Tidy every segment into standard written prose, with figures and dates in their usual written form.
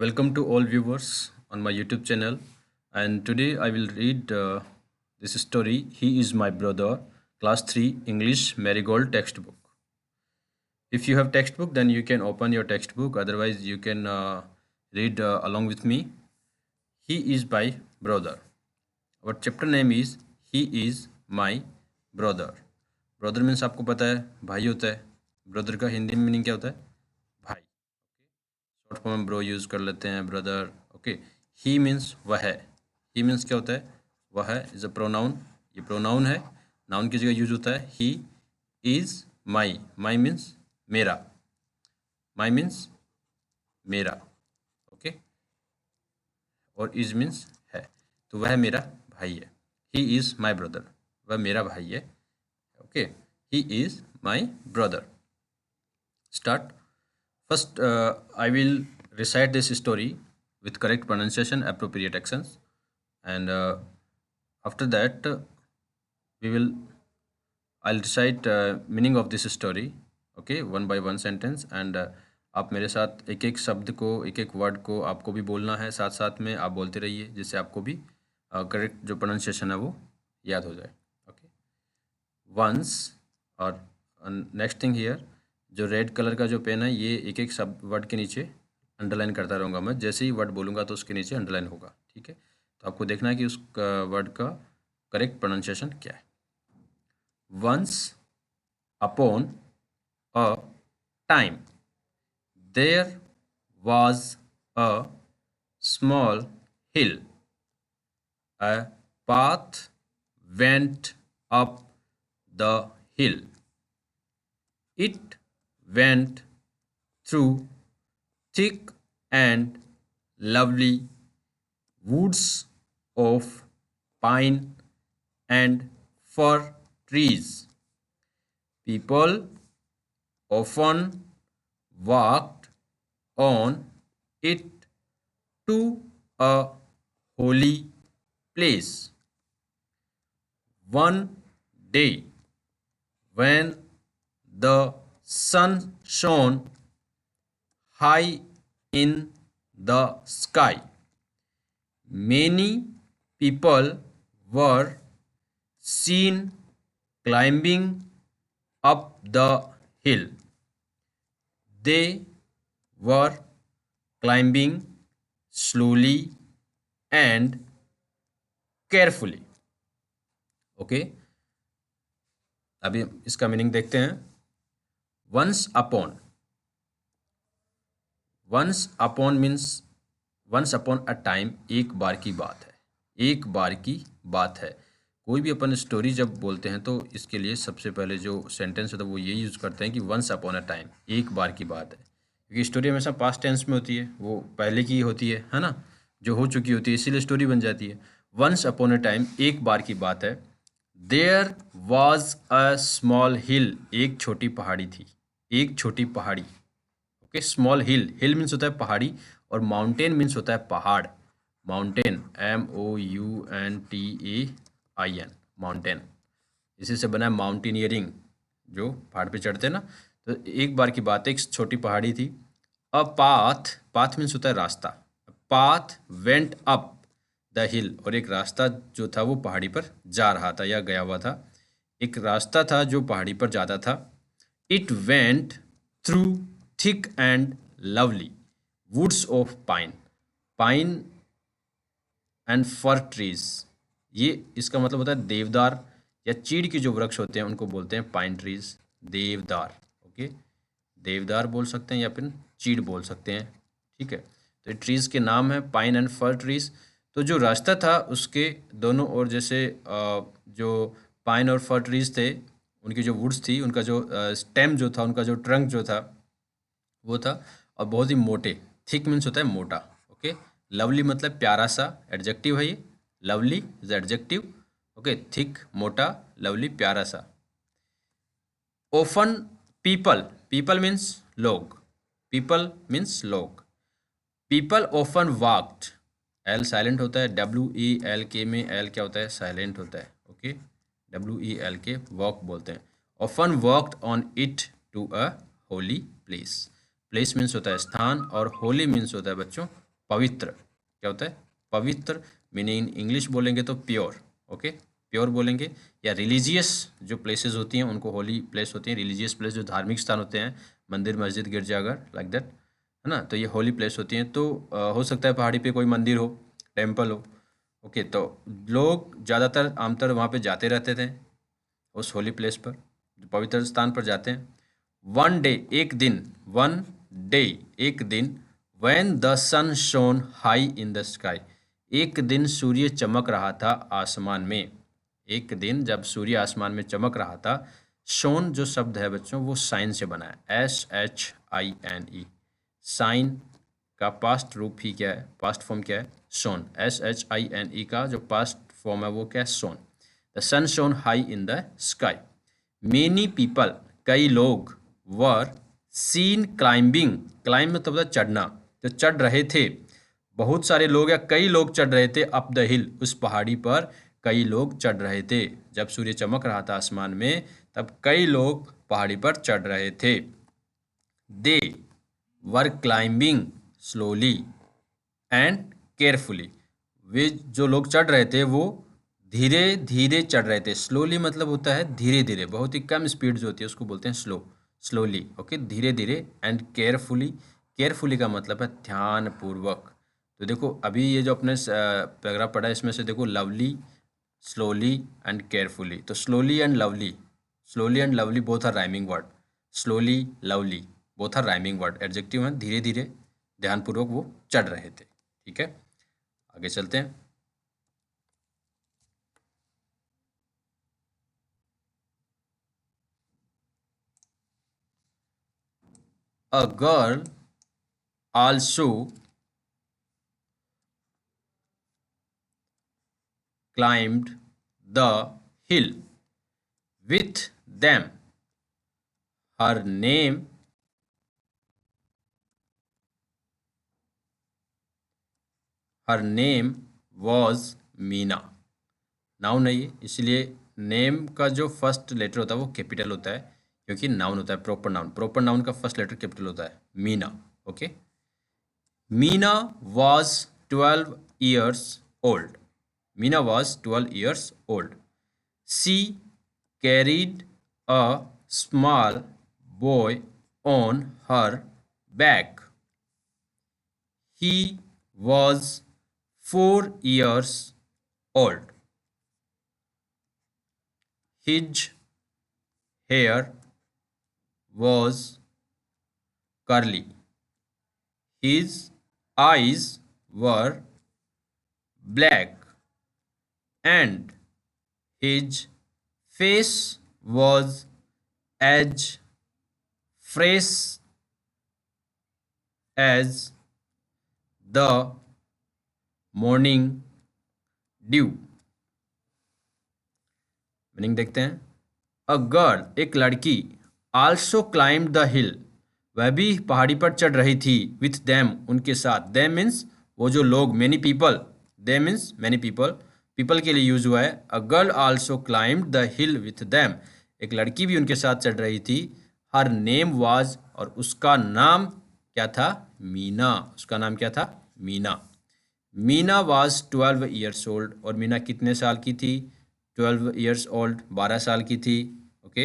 Welcome to all viewers on my YouTube channel. And today I will read this story. He is my brother, class 3 English Marigold textbook. If you have textbook, then you can open your textbook. Otherwise, you can read along with me. He is my brother. Our chapter name is He is my brother. Brother means आपको पता है भाई होता है. Brother का हिंदी में meaning क्या होता है? भाई. शॉर्ट फॉर्म में ब्रो यूज़ कर लेते हैं ब्रदर. ओके. ही मीन्स वह है. ही मीन्स क्या होता है? वह है. Is a pronoun. ये प्रोनाउन है. नाउन की जगह यूज होता है. He is my. My means मेरा. माई मीन्स मेरा. ओके. और इज मीन्स है. तो वह मेरा भाई है. He is my brother. वह मेरा भाई है. Okay. He is my brother. Start. First, I will recite this story with correct pronunciation, appropriate actions, and after that, I'll recite meaning of this story. Okay, one by one sentence, and आप मेरे साथ एक एक शब्द को, एक एक word को आपको भी बोलना है. साथ साथ में आप बोलते रहिए जिससे आपको भी करेक्ट जो प्रोनाउंसिएशन है वो याद हो जाए. ओके. वंस. और नेक्स्ट थिंग हियर, जो रेड कलर का जो पेन है ये एक एक शब्द वर्ड के नीचे अंडरलाइन करता रहूँगा मैं. जैसे ही वर्ड बोलूँगा तो उसके नीचे अंडरलाइन होगा. ठीक है. तो आपको देखना है कि उस वर्ड का करेक्ट प्रोनाउंसिएशन क्या है. Once upon a time there was a small hill. A path went up the hill. It went through thick and lovely woods of pine and fir trees. People often walked on it to a holy place. One day, when the sun shone high in the sky, many people were seen climbing up the hill. They were climbing slowly and carefully. Okay. अभी इसका meaning देखते हैं. Once upon. Once upon means once upon a time. एक बार की बात है. एक बार की बात है. कोई भी अपन स्टोरी जब बोलते हैं तो इसके लिए सबसे पहले जो सेंटेंस होता है वो ये यूज़ करते हैं कि वंस अपॉन अ टाइम. एक बार की बात है. क्योंकि स्टोरी हमेशा पास्ट टेंस में होती है. वो पहले की होती है ना, जो हो चुकी होती है, इसीलिए स्टोरी बन जाती है. वंस अपॉन अ टाइम, एक बार की बात है. देयर वॉज अ स्मॉल हिल. एक छोटी पहाड़ी थी. एक छोटी पहाड़ी. ओके. स्मॉल हिल. हिल मीन्स होता है पहाड़ी और माउंटेन मीन्स होता है पहाड़. Mountain MOUNTAIN. माउंटेन. इसी से बना है माउंटेनियरिंग, जो पहाड़ पे चढ़ते हैं ना. तो एक बार की बात है, एक छोटी पहाड़ी थी. A path. पाथ मीन्स होता है रास्ता. पाथ वेंट अप द हिल. और एक रास्ता जो था वो पहाड़ी पर जा रहा था या गया हुआ था. एक रास्ता था जो पहाड़ी पर जाता था. It went through thick and lovely woods of pine. Pine and fir trees. ये इसका मतलब होता है देवदार या चीड़ के जो वृक्ष होते हैं उनको बोलते हैं पाइन ट्रीज. देवदार. ओके. देवदार बोल सकते हैं या फिर चीड़ बोल सकते हैं. ठीक है. तो ये ट्रीज के नाम है पाइन एंड फर ट्रीज. तो जो रास्ता था उसके दोनों ओर जैसे जो पाइन और फर ट्रीज थे, उनकी जो वुड्स थी, उनका जो स्टेम जो था, उनका जो ट्रंक जो था वो था, और बहुत ही मोटे. थिक मीन्स होता है मोटा. ओके. लवली मतलब प्यारा सा. एडजेक्टिव है ये. Lovely is adjective. Okay. Thick, मोटा, लवली, प्यारा सा. ओफन. पीपल. पीपल मीन्स लोग. पीपल मीन्स लोग. People often walked. L silent होता है. WELK में एल क्या होता है? साइलेंट होता है. ओके. WELK वॉक बोलते हैं. Often walked on it to a holy place. Place means होता है स्थान और होली मीन्स होता है बच्चों पवित्र। क्या होता है? पवित्र। मीनिंग इन इंग्लिश बोलेंगे तो प्योर। ओके, प्योर बोलेंगे। या रिलीजियस जो प्लेसेस होती हैं उनको होली प्लेस होती हैं। रिलीजियस प्लेस जो धार्मिक स्थान होते हैं, मंदिर, मस्जिद, गिरजाघर, लाइक दैट, है ना, तो ये होली प्लेस होती हैं। तो हो सकता है पहाड़ी पे कोई मंदिर हो, टेम्पल हो। ओके, तो लोग ज़्यादातर आमतौर वहाँ पे जाते रहते थे, उस होली प्लेस पर, पवित्र स्थान पर जाते हैं। वन डे, एक दिन, वन डे, एक दिन, when the sun shone high in the sky, एक दिन सूर्य चमक रहा था आसमान में। एक दिन जब सूर्य आसमान में चमक रहा था। शोन जो शब्द है बच्चों वो साइन से बना है, SHINE। साइन का पास्ट रूप ही क्या है, पास्ट फॉर्म क्या है? शोन। SHINE का जो पास्ट फॉर्म है वो क्या है? Shone. The sun shone high in the sky. Many people, कई लोग, वर सीन क्लाइंबिंग, क्लाइंब मतलब होता है चढ़ना, तो चढ़ रहे थे। बहुत सारे लोग या कई लोग चढ़ रहे थे अप द हिल, उस पहाड़ी पर कई लोग चढ़ रहे थे। जब सूर्य चमक रहा था आसमान में तब कई लोग पहाड़ी पर चढ़ रहे थे। They were climbing slowly and carefully, वे जो लोग चढ़ रहे थे वो धीरे धीरे चढ़ रहे थे। स्लोली मतलब होता है धीरे धीरे, बहुत ही कम स्पीड जो होती है उसको बोलते हैं स्लो, स्लोली। ओके, धीरे धीरे। एंड केयरफुली, केयरफुली का मतलब है ध्यान पूर्वक। तो देखो अभी ये जो अपने पैराग्राफ पढ़ा है इसमें से देखो लवली, स्लोली एंड केयरफुली। तो slowly and lovely both are rhyming word. Slowly, lovely both are rhyming word, adjective हैं। धीरे धीरे, ध्यानपूर्वक वो चढ़ रहे थे। ठीक है, आगे चलते हैं। A girl also climbed the hill with them. Her name was Meena. Noun है ये, इसलिए नेम का जो फर्स्ट लेटर होता है वो कैपिटल होता है, क्योंकि नाउन होता है, प्रॉपर नाउन। प्रॉपर नाउन का फर्स्ट लेटर कैपिटल होता है, Meena. Okay, Meena was 12 years old. Meena was 12 years old. She carried a small boy on her back. He was 4 years old. His hair was curly. His eyes were black and his face was as fresh as the morning dew. Meaning देखते हैं। A girl, एक लड़की, also climb the हिल, वह भी पहाड़ी पर चढ़ रही थी, विथ देम, उनके साथ। देम मीन्स वो जो लोग, many people, them means many people, people के लिए यूज हुआ है। A girl also climb the hill with them, एक लड़की भी उनके साथ चढ़ रही थी। हर नेम वाज, और उसका नाम क्या था? मीना। उसका नाम क्या था? Meena. Meena was 12 years old, और मीना कितने साल की थी? 12 ईयर्स ओल्ड, 12 साल की थी। Okay,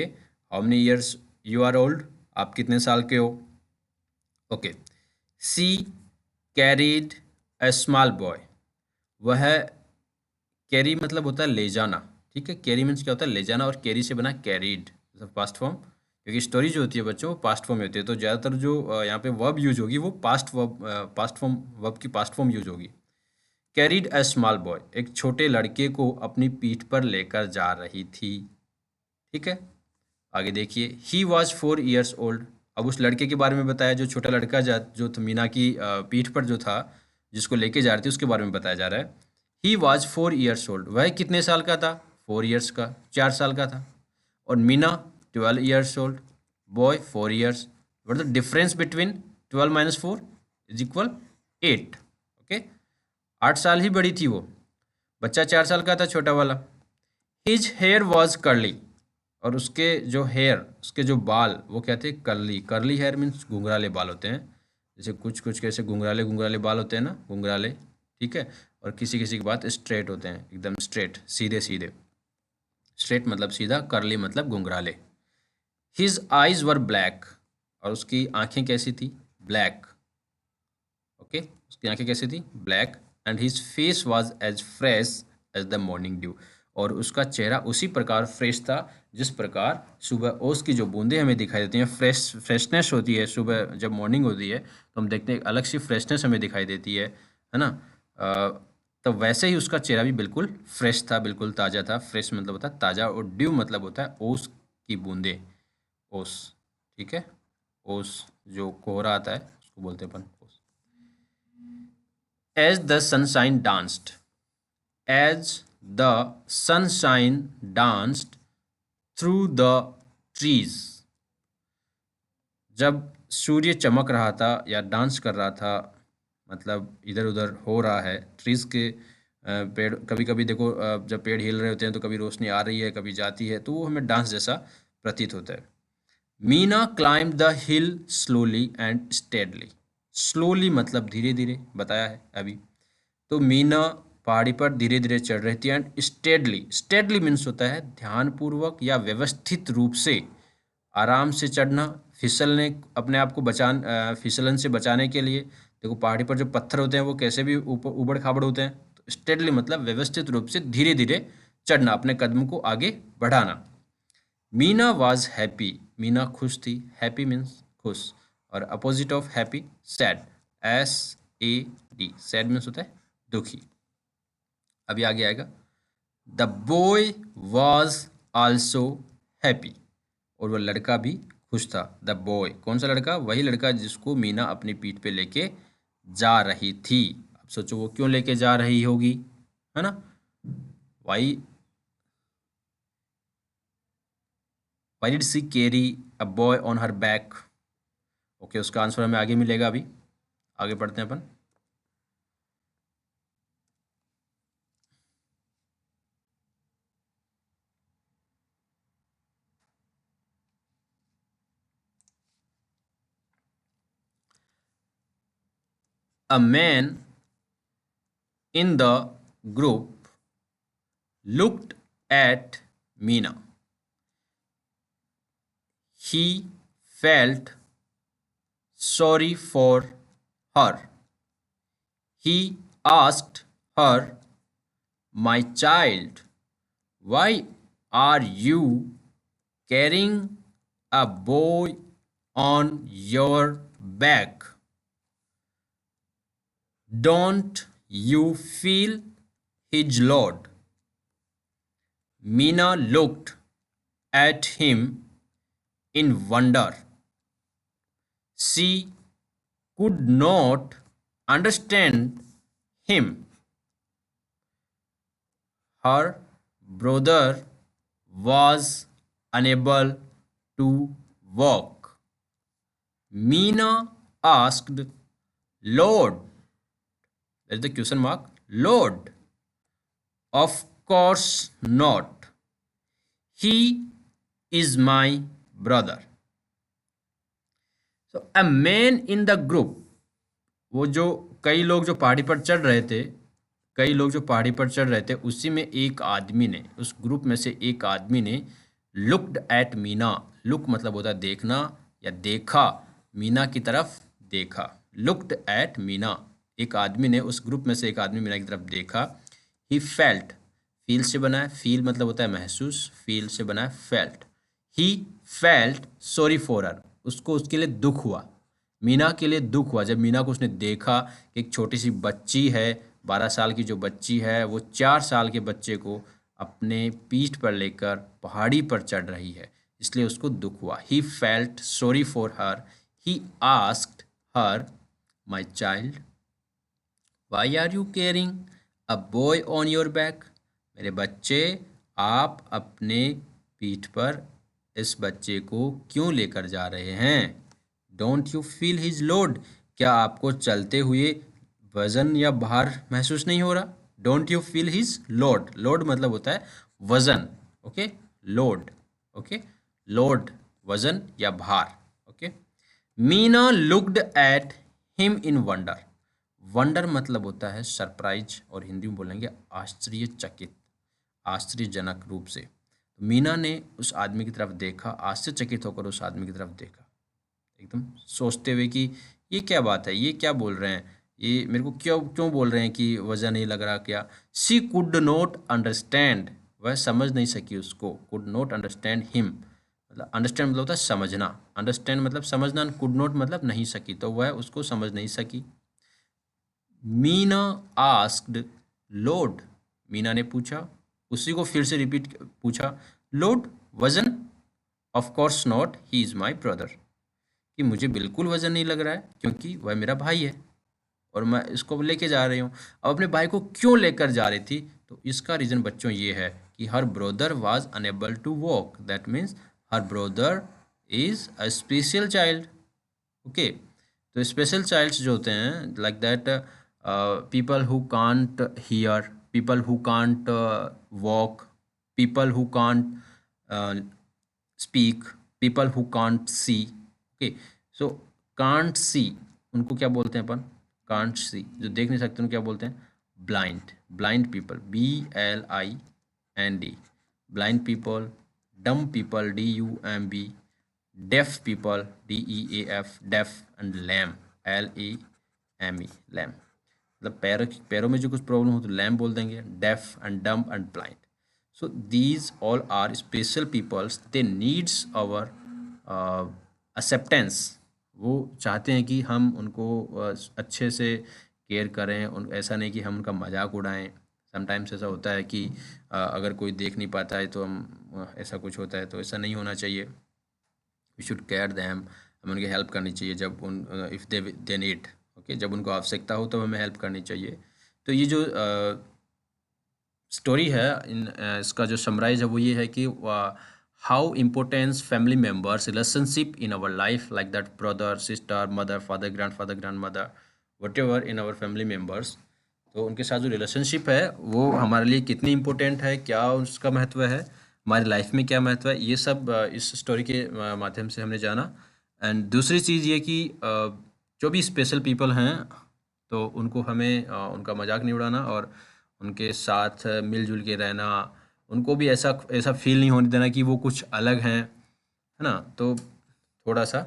how many years you are old, आप कितने साल के हो? Okay, she carried a small boy, वह, कैरी मतलब होता है ले जाना। ठीक है, कैरी मीन्स क्या होता है? ले जाना, और कैरी से बना कैरीड, मतलब पास्ट फॉर्म, क्योंकि स्टोरी जो होती है बच्चों वो पास्ट फॉर्म में होती है। तो ज़्यादातर जो यहाँ पे वर्ब यूज होगी वो past verb, past form, verb की पास्ट फॉर्म यूज होगी। कैरीड अ स्मॉल बॉय, एक छोटे लड़के को अपनी पीठ पर लेकर जा रही थी। ठीक है, आगे देखिए। ही वॉज 4 ईयर्स ओल्ड, अब उस लड़के के बारे में बताया, जो छोटा लड़का जो मीना की पीठ पर जो था, जिसको लेके जा रही थी, उसके बारे में बताया जा रहा है। ही वॉज 4 ईयर्स ओल्ड, वह कितने साल का था? 4 ईयर्स का, 4 साल का था। और Meena 12 years old, boy 4 years. What the difference between 12 minus 4 is equal 8। Okay, 8 साल ही बड़ी थी वो, बच्चा 4 साल का था, छोटा वाला। हिज हेयर वॉज कर्ली, और उसके जो हेयर, उसके जो बाल वो क्या थे? कर्ली। कर्ली हेयर मीन्स घुंघराले बाल होते हैं। जैसे कुछ कुछ कैसे घुंघराले घुंघराले बाल होते हैं ना, घुंघराले, ठीक है, और किसी किसी के बाल स्ट्रेट होते हैं, एकदम स्ट्रेट, सीधे सीधे। स्ट्रेट मतलब सीधा, करली मतलब घुंघराले। हिज आइज वर ब्लैक, और उसकी आंखें कैसी थी? ब्लैक। ओके, उसकी आंखें कैसी थी? Black. And his face was as fresh as the morning dew, और उसका चेहरा उसी प्रकार फ्रेश था जिस प्रकार सुबह ओस की जो बूंदें हमें दिखाई देती हैं, फ्रेशनेस होती है सुबह जब मॉर्निंग होती है, तो हम देखते हैं एक अलग सी फ्रेशनेस हमें दिखाई देती है ना। तो वैसे ही उसका चेहरा भी बिल्कुल फ्रेश था, बिल्कुल ताज़ा था। फ्रेश मतलब होता है ताज़ा, और ड्यू मतलब होता है ओस की बूंदें। ओस, ठीक है, ओस जो कोहरा आता है उसको बोलते हैं अपन ओस। As the sunshine danced, as the sunshine danced through the trees, जब सूर्य चमक रहा था या डांस कर रहा था, मतलब इधर उधर हो रहा है ट्रीज के, पेड़ कभी कभी देखो, जब पेड़ हिल रहे होते हैं तो कभी रोशनी आ रही है कभी जाती है, तो वो हमें डांस जैसा प्रतीत होता है। Meena climb the hill slowly and steadily. Slowly मतलब धीरे धीरे, बताया है अभी। तो मीना पहाड़ी पर धीरे धीरे चढ़ रही थी। एंड स्टेडली, स्टेडली मीन्स होता है ध्यानपूर्वक या व्यवस्थित रूप से आराम से चढ़ना, फिसलने, अपने आप को फिसलन से बचाने के लिए। देखो पहाड़ी पर जो पत्थर होते हैं वो कैसे भी ऊपर उबड़ खाबड़ होते हैं, तो स्टेडली मतलब व्यवस्थित रूप से धीरे धीरे चढ़ना, अपने कदम को आगे बढ़ाना। मीना वॉज हैप्पी, मीना खुश थी, हैप्पी मीन्स खुश, और opposite of happy sad, SAD, sad means होता है दुखी। अभी आगे आएगा, the boy was also happy, और वह लड़का भी खुश था। द बॉय, कौन सा लड़का? वही लड़का जिसको मीना अपनी पीठ पे लेके जा रही थी। अब सोचो वो क्यों लेके जा रही होगी, है ना? Why Why did she carry a boy on her back? Okay, उसका आंसर हमें आगे मिलेगा। अभी आगे पढ़ते हैं अपन। A man in the group looked at Meena. He felt sorry for her. He asked her, "My child, why are you carrying a boy on your back? Don't you feel his load?" Meena looked at him in wonder. She could not understand him. Her brother was unable to walk. Meena asked, "Lord," there's the question mark, "Lord, of course not. He is my brother." So a man in the group, वो जो कई लोग जो पहाड़ी पर चढ़ रहे थे, कई लोग जो पहाड़ी पर चढ़ रहे थे, उसी में एक आदमी ने, उस ग्रुप में से एक आदमी ने लुक्ड एट मीना। लुक मतलब होता है देखना या देखा, मीना की तरफ देखा। लुक्ड एट मीना, एक आदमी ने, उस ग्रुप में से एक आदमी मीना की तरफ देखा। ही फेल्ट, फील से बना है, फील मतलब होता है महसूस, फील से बना है felt. He felt sorry for हर, उसको उसके लिए दुख हुआ, मीना के लिए दुख हुआ। जब मीना को उसने देखा कि एक छोटी सी बच्ची है, 12 साल की जो बच्ची है, वो 4 साल के बच्चे को अपने पीठ पर लेकर पहाड़ी पर चढ़ रही है, इसलिए उसको दुख हुआ। He felt sorry for her. He asked her, "my child, why are you caring a boy on your back?" मेरे बच्चे, आप अपने पीठ पर इस बच्चे को क्यों लेकर जा रहे हैं? Don't you feel his load, क्या आपको चलते हुए वजन या भार महसूस नहीं हो रहा? Don't you feel his load, load मतलब होता है वजन, ओके, लोड, ओके, लोड वजन या भार, okay. Meena looked at him in wonder. Wonder मतलब होता है सरप्राइज, और हिंदी में बोलेंगे आश्चर्यचकित, आश्चर्यजनक रूप से। तो मीना ने उस आदमी की तरफ देखा, आश्चर्यचकित होकर उस आदमी की तरफ देखा, एकदम सोचते हुए कि ये क्या बात है, ये क्या बोल रहे हैं, ये मेरे को क्यों क्यों बोल रहे हैं कि वजह नहीं लग रहा क्या। शी कुड नॉट अंडरस्टैंड, वह समझ नहीं सकी उसको। कुड नॉट अंडरस्टैंड हिम, मतलब अंडरस्टैंड मतलब होता है समझना, अंडरस्टैंड मतलब समझना, कुड नॉट मतलब नहीं सकी, तो वह उसको समझ नहीं सकी। मीना आस्क्ड लॉर्ड, मीना ने पूछा, उसी को फिर से रिपीट पूछा, लॉर्ड वजन, of course not, he is my brother, कि मुझे बिल्कुल वजन नहीं लग रहा है क्योंकि वह मेरा भाई है और मैं इसको लेके जा रही हूँ। अब अपने भाई को क्यों लेकर जा रही थी, तो इसका रीज़न बच्चों ये है कि her brother was unable to walk, that means her brother is a special child. Okay, तो स्पेशल चाइल्ड्स जो होते हैं like that, people who can't hear, people who can't walk, people who can't speak, people who can't see. Okay, so can't see उनको क्या बोलते हैं अपन, can't see, जो देख नहीं सकते उनको क्या बोलते हैं, blind, blind people, BLIND, blind people, dumb people, DUMB, deaf people, DEAF, deaf, and lame, LEME, lame, मतलब पैरों में जो कुछ प्रॉब्लम हो तो लैम बोल देंगे, deaf and dumb and blind. So these all are special peoples, they needs our acceptance. वो चाहते हैं कि हम उनको अच्छे से केयर करें, उन ऐसा नहीं कि हम उनका मजाक उड़ाएं। समटाइम्स ऐसा होता है कि अगर कोई देख नहीं पाता है तो हम ऐसा कुछ होता है, तो ऐसा नहीं होना चाहिए। वी शुड केयर दैम, हमें उनकी हेल्प करनी चाहिए जब उन इफ़ दे नीड, ओके, जब उनको आवश्यकता हो तब हमें हेल्प करनी चाहिए। तो ये जो स्टोरी है इसका जो समराइज है वो ये है कि how importance family members relationship in our life, like that brother sister mother father grandmother, whatever in our family members, तो उनके साथ जो रिलेशनशिप है वो हमारे लिए कितनी इम्पोर्टेंट है, क्या उसका महत्व है, हमारी लाइफ में क्या महत्व है, ये सब इस स्टोरी के माध्यम से हमने जाना। एंड दूसरी चीज़ ये कि जो भी स्पेशल पीपल हैं तो उनको हमें उनका मजाक नहीं उड़ाना, और उनके साथ मिलजुल के रहना, उनको भी ऐसा ऐसा फील नहीं होने देना कि वो कुछ अलग हैं, है ना। तो थोड़ा सा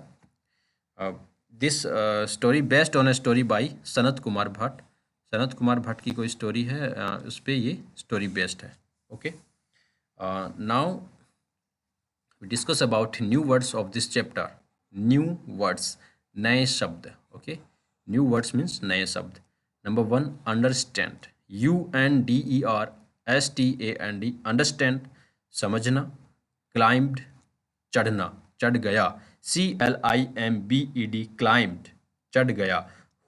this story based on a story by Sanat Kumar Bhatt, Sanat Kumar Bhatt की कोई स्टोरी है, उस पर ये स्टोरी बेस्ड है। Okay, now we discuss about new words of this chapter. New words, नए शब्द, okay, new words means नए शब्द। नंबर 1, understand, UNDERSTAND, understand, समझना। climbed, चढ़ना, चढ़ गया, CLIMBED, climbed, चढ़ गया।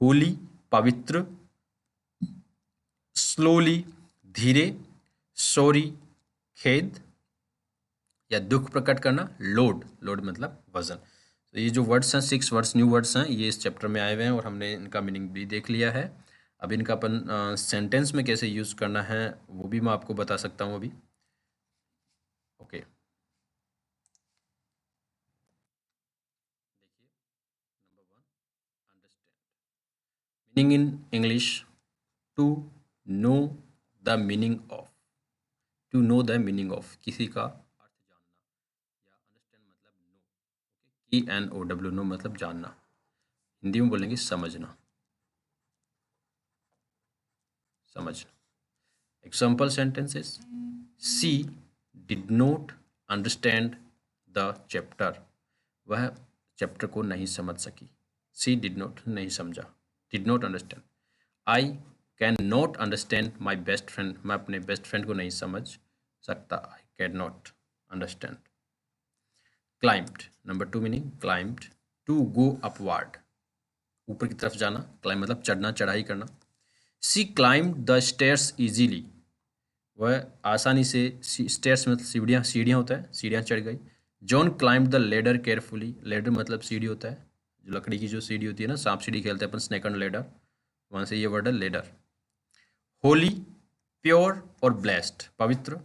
holy, पवित्र। slowly, धीरे। sorry, खेद या दुख प्रकट करना। लोड, लोड मतलब वजन। तो ये जो वर्ड्स हैं 6 वर्ड्स, न्यू वर्ड्स हैं, ये इस चैप्टर में आए हुए हैं और हमने इनका मीनिंग भी देख लिया है। अब इनका अपन सेंटेंस में कैसे यूज़ करना है वो भी मैं आपको बता सकता हूँ अभी। ओके, देखिए, number 1, understand, meaning in English, to know the meaning of, to know the meaning of, किसी का अर्थ जानना, या अंडरस्टैंड मतलब नो, ओके, KNOW, नो मतलब जानना, हिंदी में बोलेंगे समझना, समझना। Example sentences, she did not understand the chapter, वह चैप्टर को नहीं समझ सकी। सी डिड नॉट, नहीं समझा, did not understand. I can not understand my best friend, मैं अपने बेस्ट फ्रेंड को नहीं समझ सकता। I can not understand. Climbed, number 2 meaning, climbed, to go upward, ऊपर की तरफ जाना, क्लाइम मतलब चढ़ना, चढ़ाई करना। She climbed the stairs easily, वह आसानी से, स्टेयर्स मतलब सीढ़ियाँ, सीढ़ियाँ होता है, सीढ़ियाँ चढ़ गई। John climbed the ladder carefully, ladder मतलब सीढ़ी होता है, जो लकड़ी की जो सीढ़ी होती है ना, सांप सीढ़ी खेलते हैं अपन, स्नेक एंड लेडर, वहाँ से ये वर्ड है लेडर। होली, प्योर और ब्लेस्ड, पवित्र।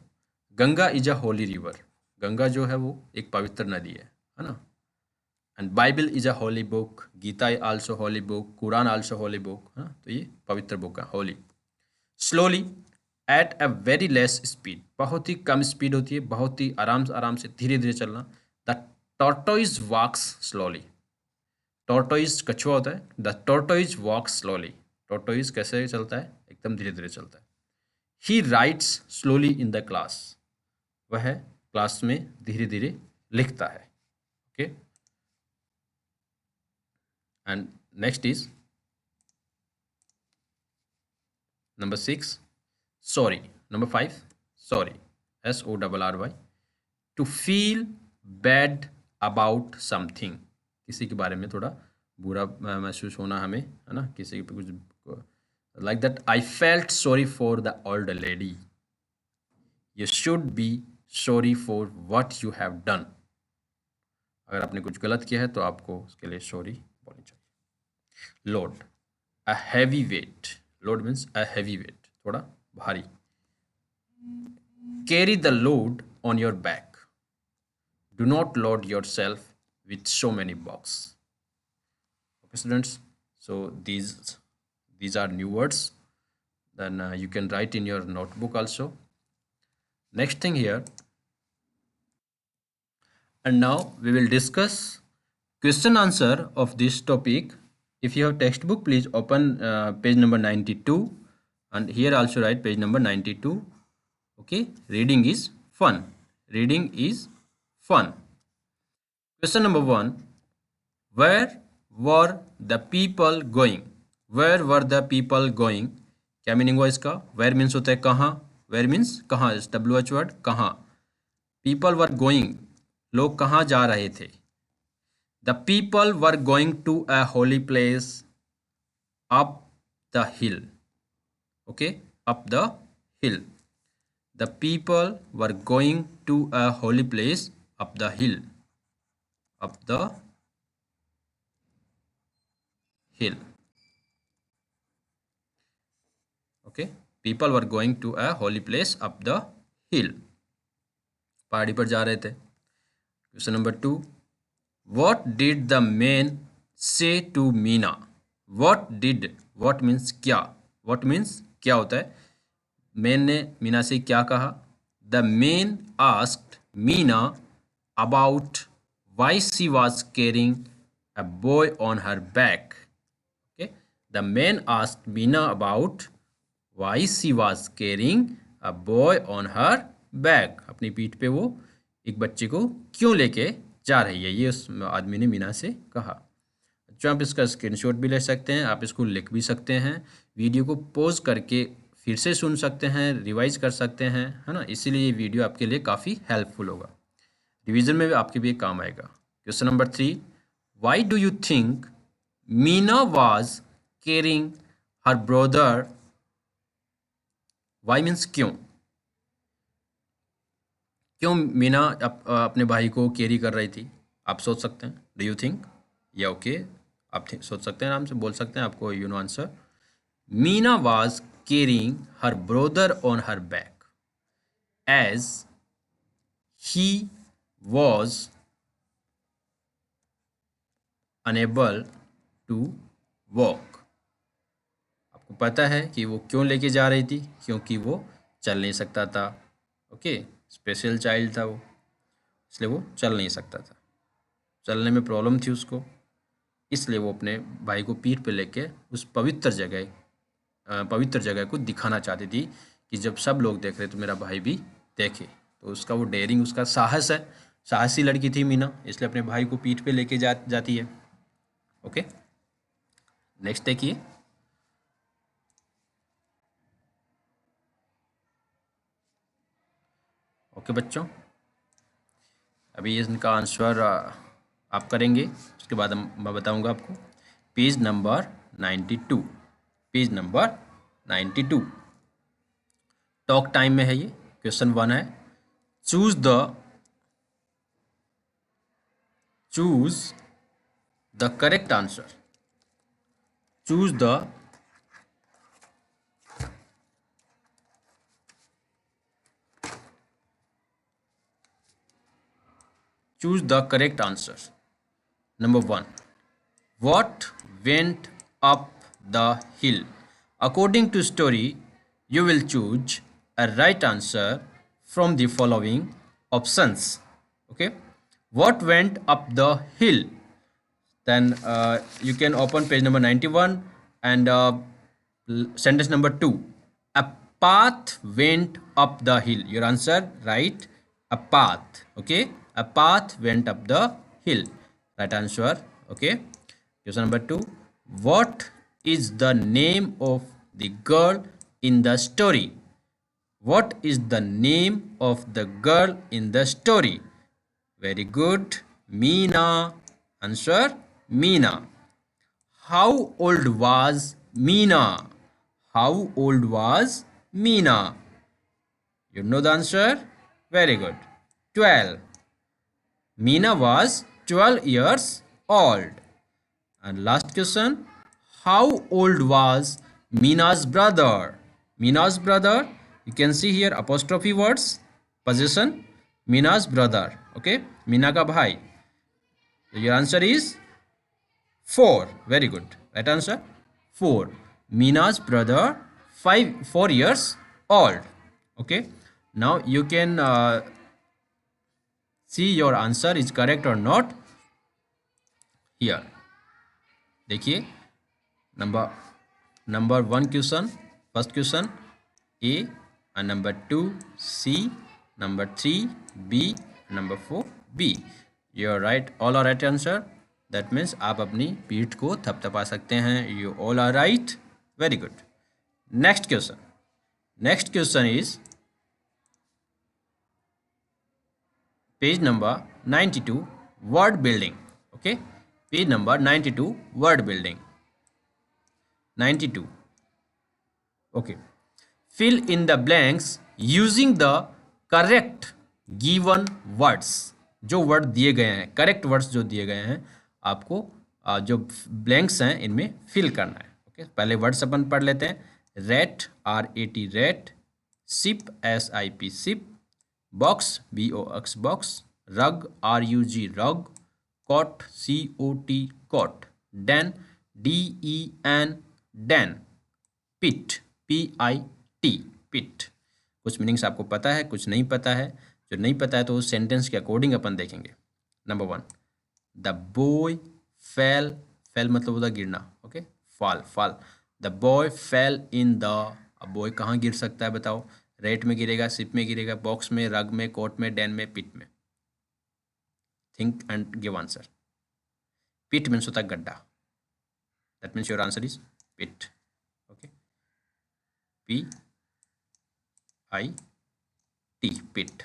Ganga is a holy river, Ganga जो है वो एक पवित्र नदी है ना। And Bible is a holy book, Gita also holy book, Quran also holy book, है ना, तो ये पवित्र बुक है holy. Slowly at a very less speed, बहुत ही कम स्पीड होती है, बहुत ही आराम आराम से धीरे धीरे चलना। The tortoise walks slowly, tortoise कछुआ होता है, the tortoise walks slowly, tortoise कैसे चलता है, एकदम धीरे धीरे चलता है। He writes slowly in the class, वह क्लास में धीरे धीरे लिखता है। Okay, and next is number 6 sorry, number 5 sorry, SORRY, to feel bad about something, किसी के बारे में थोड़ा बुरा महसूस होना हमें, है ना, किसी पे कुछ, like that I felt sorry for the old lady, you should be sorry for what you have done, अगर आपने कुछ गलत किया है तो आपको उसके लिए सॉरी बोलनी चाहिए। Load a heavy weight, load means a heavy weight, थोड़ा भारी। Carry the load on your back, do not load yourself with so many box. Okay students, so these are new words, then you can write in your notebook also. Next thing here, and now we will discuss question answer of this topic. If you have textbook, please open page number 92, and here also write page number 92. Okay, reading is fun, reading is fun. Question number 1, where were the people going? Where were the people going? क्या meaning हुआ इसका? Where means होता है कहाँ, where means कहाँ, WH word कहाँ। People were going, लोग कहाँ जा रहे थे। The people were going to a holy place up the hill. Okay, up the hill. The people were going to a holy place up the hill. Up the hill. Okay, people were going to a holy place up the hill. पहाड़ी पर जा रहे थे। Question number 2, what did the man say to Meena? What did, what means क्या, what means क्या होता है। Man ने मीना से क्या कहा? The man asked Meena about why she was carrying a boy on her back. Okay, the man asked Meena about why she was carrying a boy on her back, अपनी पीठ पे वो एक बच्चे को क्यों लेके जा रही है, ये उस आदमी ने मीना से कहा। जो आप इसका स्क्रीनशॉट भी ले सकते हैं, आप इसको लिख भी सकते हैं, वीडियो को पॉज करके फिर से सुन सकते हैं, रिवाइज कर सकते हैं, है ना, इसीलिए ये वीडियो आपके लिए काफ़ी हेल्पफुल होगा, रिवीजन में भी आपके भी काम आएगा। Question number 3, why do you think Meena was caring her brother? Why means क्यों, क्यों मीना अपने भाई को कैरी कर रही थी, आप सोच सकते हैं, डू यू थिंक, या ओके आप सोच सकते हैं, आराम से बोल सकते हैं, आपको you know answer. Meena was carrying her brother on her back as he was unable to walk. आपको पता है कि वो क्यों लेके जा रही थी, क्योंकि वो चल नहीं सकता था। ओके, स्पेशल चाइल्ड था वो, इसलिए वो चल नहीं सकता था, चलने में प्रॉब्लम थी उसको, इसलिए वो अपने भाई को पीठ पे लेके उस पवित्र जगह को दिखाना चाहती थी कि जब सब लोग देख रहे तो मेरा भाई भी देखे। तो उसका वो डेयरिंग, उसका साहस है, साहसी लड़की थी मीना, इसलिए अपने भाई को पीठ पे लेके जाती है। ओके, नेक्स्ट देखिए, ओके बच्चों, अभी इनका आंसर आप करेंगे, उसके बाद मैं बताऊंगा आपको। Page number 92, page number 92 talk time में है ये। क्वेश्चन 1 है, choose the correct answer, choose the correct answer. Number 1. What went up the hill? According to story, you will choose a right answer from the following options. Okay. What went up the hill? Then you can open page number 91 and sentence number 2. A path went up the hill. Your answer, right? A path. Okay. A path went up the hill. Right answer. Okay. Question number 2. What is the name of the girl in the story? What is the name of the girl in the story? Very good. Meena. Answer, Meena. How old was Meena? How old was Meena? You know the answer? Very good. 12. Meena was 12 years old. And last question. How old was Meena's brother? Meena's brother, you can see here apostrophe words, possession, Meena's brother. Okay, Meena ka bhai. So your answer is 4. Very good. Right answer 4. Meena's brother 4 years old. Okay. Now you can see your answer is correct or not here. देखिए number 1 question, first question A, and number 2 C, number 3 B, number 4 B. You're right, all are right answer. That means आप अपनी पीठ को थपथपा सकते हैं. You all are right. Very good. Next question. Next question is page number 92, word building. Okay, page number 92, word building. 92. Okay. Fill in the blanks using the correct given words. जो word दिए गए हैं, correct words जो दिए गए हैं, आपको जो ब्लैंक्स हैं इनमें फिल करना है. ओके, पहले वर्ड्स अपन पढ़ लेते हैं. Rat, RAT rat, sip, SIP sip, box, BOX box, rug, RUG rug, cot, COT cot, den, DEN den, pit, PIT pit. कुछ मीनिंग्स आपको पता है, कुछ नहीं पता है. जो नहीं पता है तो उस सेंटेंस के अकॉर्डिंग अपन देखेंगे. Number 1, the boy fail. Fail मतलब होता गिरना. Okay, fall, fall. The boy fell in the. अब बॉय कहाँ गिर सकता है बताओ? रेट में गिरेगा, सिप में गिरेगा, बॉक्स में, रग में, कोट में, डैन में, पिट में. Think and give answer. Pit means होता है गड्ढा. That means your answer is pit. Okay, PIT pit.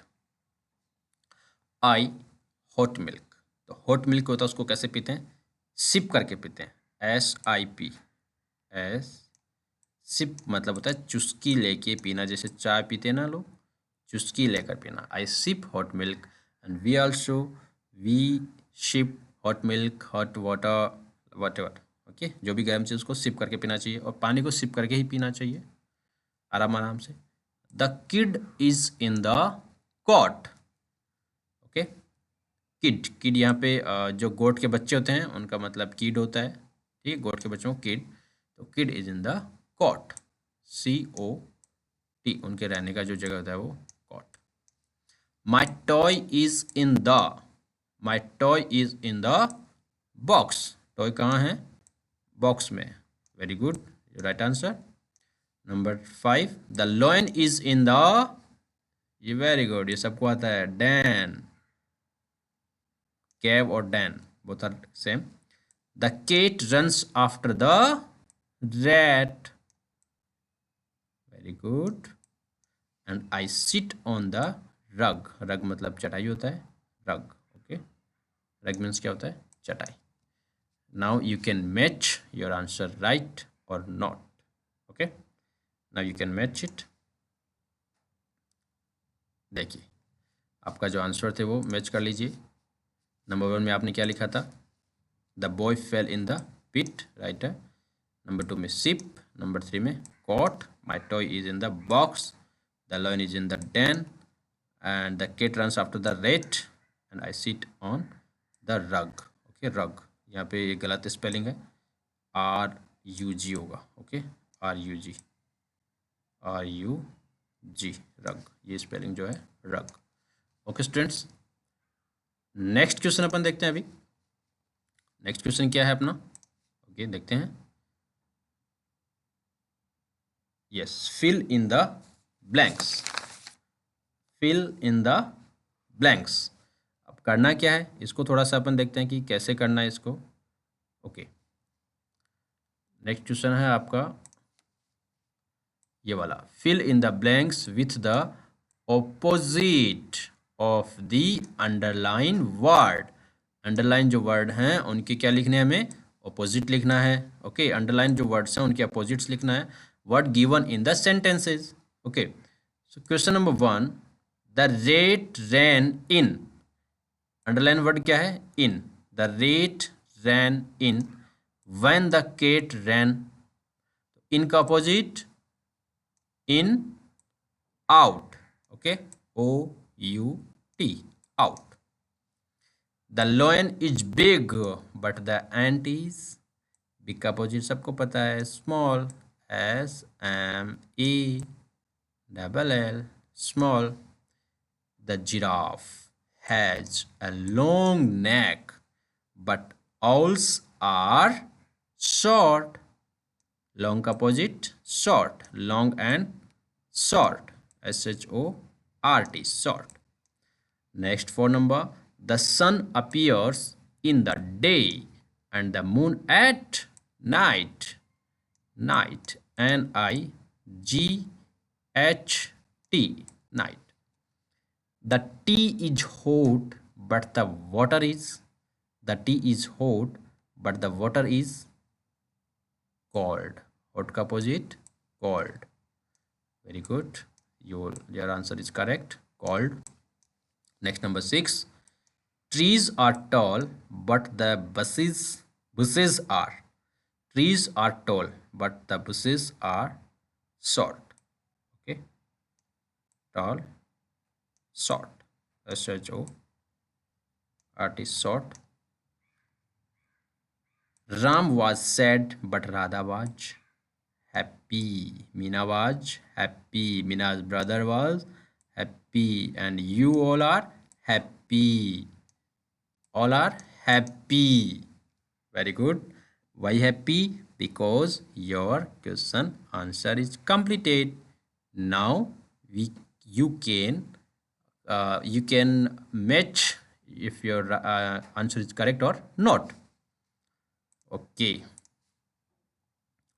I, hot milk. तो हॉट मिल्क होता है उसको कैसे पीते हैं? सिप करके पीते हैं. SIP. सिप मतलब होता है चुस्की लेके पीना. जैसे चाय पीते हैं ना लोग, चुस्की लेकर पीना. I sip hot milk and we sip hot milk, hot water, whatever. Okay, जो भी गर्म चीज़ उसको सिप करके पीना चाहिए, और पानी को सिप करके ही पीना चाहिए, आराम आराम से. The kid is in the cot. Okay, kid यहाँ पे जो गोट के बच्चे होते हैं उनका मतलब किड होता है. ठीक है, गोट के बच्चों को किड. तो kid is in the cot, COT. उनके रहने का जो जगह होता है वो cot. My toy is in the. My toy is in the box. Toy कहाँ है? बॉक्स में. Very good, right answer. Number 5, the lion is in the. ये वेरी गुड, ये सबको आता है. डैन, कैव और den both are same. The cat runs after the rat. Very good. And I sit on the रग. रग मतलब चटाई होता है, रग. ओके, रग मीन्स क्या होता है? चटाई. Now you can match your answer right और not. Okay, now you can match it. देखिए आपका जो आंसर थे वो मैच कर लीजिए. नंबर 1 में आपने क्या लिखा था? The boy fell in the pit, right है. नंबर 2 में सिप. नंबर 3 में cot. My toy is in the box. The lion is in the den. And the cat runs after the rat. And I sit on the rug. Okay, rug, यहाँ पे ये गलत spelling है, RUG होगा। Okay, RUG, रग, ये spelling जो है रग। ओके स्टूडेंट्स, नेक्स्ट क्वेश्चन अपन देखते हैं अभी। नेक्स्ट क्वेश्चन क्या है अपना? ओके, देखते हैं। Yes, fill in the blanks, fill in the blanks. अब करना क्या है, इसको थोड़ा सा अपन देखते हैं कि कैसे करना है इसको। ओके, नेक्स्ट क्वेश्चन है आपका ये वाला, fill in the blanks with the opposite of the underline word. Underline जो वर्ड हैं उनके क्या लिखने हैं, हमें ऑपोजिट लिखना है। ओके, अंडरलाइन जो वर्ड्स हैं उनके अपोजिट्स लिखना है। Word given in the sentences. Okay, so question number 1, the rat ran in. Underline word क्या है? In. The rat ran in when the cat ran. इनका opposite in, out. Okay, OUT, out. The lion is big but the ant is, big का opposite सबको पता है, small, SMALL, small. The giraffe has a long neck but owls are short. Long का opposite short, long and short, SHORT, short. Next 4 number, the sun appears in the day and the moon at night. Night, NIGHT, night. The tea is hot but the water is, the tea is hot but the water is cold. Hot का opposite cold. Very good. Your answer is correct. Cold. Next number 6. Trees are tall, but the bushes are. Trees are tall, but the bushes are short. Okay. Tall, short. SHORT is short. Ram was sad, but Radha was happy. Meena was happy. Meena's brother was happy. And you all are happy. All are happy. Very good. Why happy? Because your question answer is completed. Now you can match if your answer is correct or not. Okay,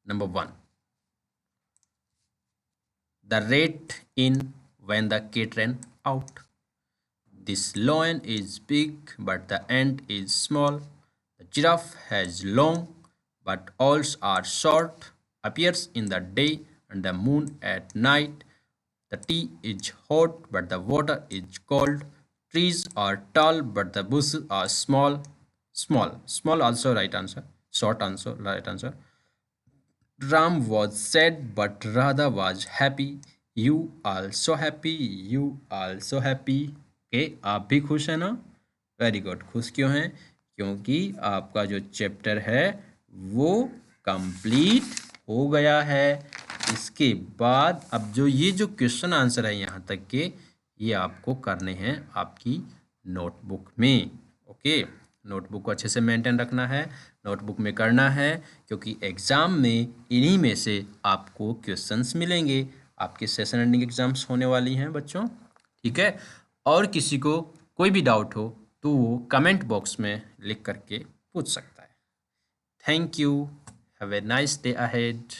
number 1, the rat in when the cat ran out. This lion is big but the ant is small. The giraffe has long but owls are short. Appears in the day and the moon at night. The tea is hot but the water is cold. Trees are tall but the bushes are small. Small also right answer. Short answer, right answer. Ram was sad but Radha was happy. You also happy. You also happy. Okay, आप भी खुश हैं ना? Very good. खुश क्यों हैं? क्योंकि आपका जो चैप्टर है वो कंप्लीट हो गया है। इसके बाद अब जो ये जो क्वेश्चन आंसर है यहाँ तक के, ये आपको करने हैं आपकी नोटबुक में। ओके, नोटबुक को अच्छे से मेंटेन रखना है, नोटबुक में करना है, क्योंकि एग्ज़ाम में इन्हीं में से आपको क्वेश्चंस मिलेंगे। आपके सेशन एंडिंग एग्ज़ाम्स होने वाली हैं बच्चों, ठीक है। और किसी को कोई भी डाउट हो तो वो कमेंट बॉक्स में लिख करके पूछ सकता है। Thank you, have a nice day ahead.